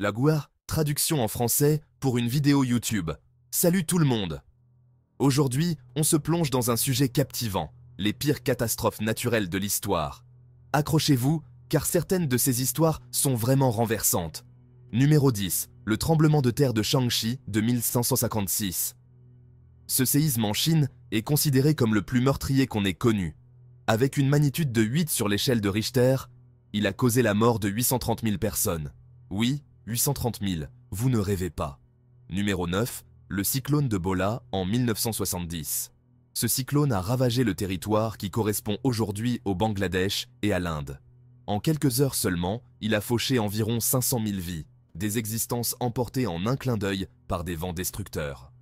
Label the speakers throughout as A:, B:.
A: La Gouare, traduction en français pour une vidéo YouTube. Salut tout le monde! Aujourd'hui, on se plonge dans un sujet captivant, les pires catastrophes naturelles de l'histoire. Accrochez-vous, car certaines de ces histoires sont vraiment renversantes. Numéro 10, le tremblement de terre de Shaanxi de 1556. Ce séisme en Chine est considéré comme le plus meurtrier qu'on ait connu. Avec une magnitude de 8 sur l'échelle de Richter, il a causé la mort de 830 000 personnes. Oui, 830 000, vous ne rêvez pas. Numéro 9, le cyclone de Bola en 1970. Ce cyclone a ravagé le territoire qui correspond aujourd'hui au Bangladesh et à l'Inde. En quelques heures seulement, il a fauché environ 500 000 vies, des existences emportées en un clin d'œil par des vents destructeurs.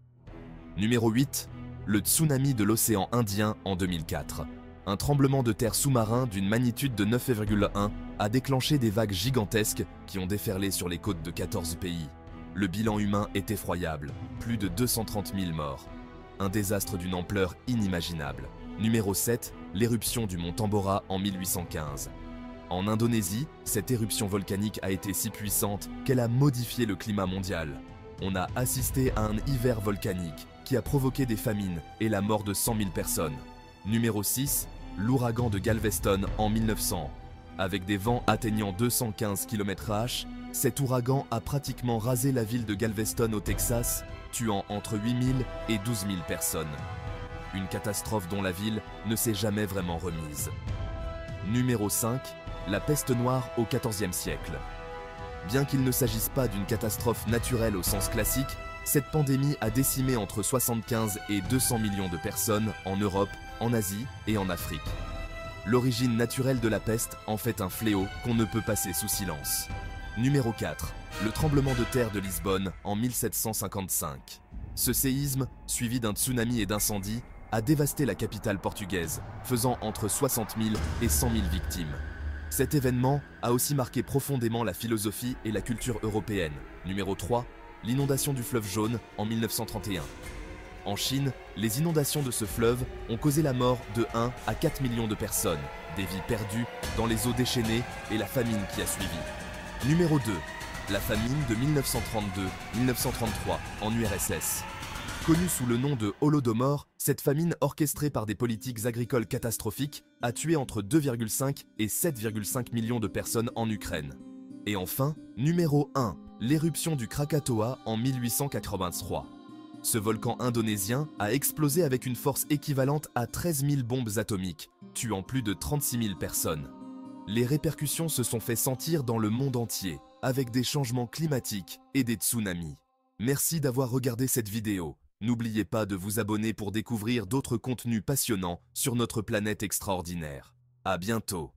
A: Numéro 8, le tsunami de l'océan Indien en 2004. Un tremblement de terre sous-marin d'une magnitude de 9,1 a déclenché des vagues gigantesques qui ont déferlé sur les côtes de 14 pays. Le bilan humain est effroyable, plus de 230 000 morts. Un désastre d'une ampleur inimaginable. Numéro 7, l'éruption du mont Tambora en 1815. En Indonésie, cette éruption volcanique a été si puissante qu'elle a modifié le climat mondial. On a assisté à un hiver volcanique qui a provoqué des famines et la mort de 100 000 personnes. Numéro 6, l'ouragan de Galveston en 1900. Avec des vents atteignant 215 km/h, cet ouragan a pratiquement rasé la ville de Galveston au Texas, tuant entre 8 000 et 12 000 personnes. Une catastrophe dont la ville ne s'est jamais vraiment remise. Numéro 5, la peste noire au XIVe siècle. Bien qu'il ne s'agisse pas d'une catastrophe naturelle au sens classique, cette pandémie a décimé entre 75 et 200 millions de personnes en Europe, en Asie et en Afrique. L'origine naturelle de la peste en fait un fléau qu'on ne peut passer sous silence. Numéro 4. Le tremblement de terre de Lisbonne en 1755. Ce séisme, suivi d'un tsunami et d'incendies, a dévasté la capitale portugaise, faisant entre 60 000 et 100 000 victimes. Cet événement a aussi marqué profondément la philosophie et la culture européenne. Numéro 3. L'inondation du fleuve Jaune en 1931. En Chine, les inondations de ce fleuve ont causé la mort de 1 à 4 millions de personnes, des vies perdues dans les eaux déchaînées et la famine qui a suivi. Numéro 2. La famine de 1932-1933 en URSS. Connue sous le nom de Holodomor, cette famine orchestrée par des politiques agricoles catastrophiques a tué entre 2,5 et 7,5 millions de personnes en Ukraine. Et enfin, numéro 1, l'éruption du Krakatoa en 1883. Ce volcan indonésien a explosé avec une force équivalente à 13 000 bombes atomiques, tuant plus de 36 000 personnes. Les répercussions se sont fait sentir dans le monde entier, avec des changements climatiques et des tsunamis. Merci d'avoir regardé cette vidéo. N'oubliez pas de vous abonner pour découvrir d'autres contenus passionnants sur notre planète extraordinaire. À bientôt.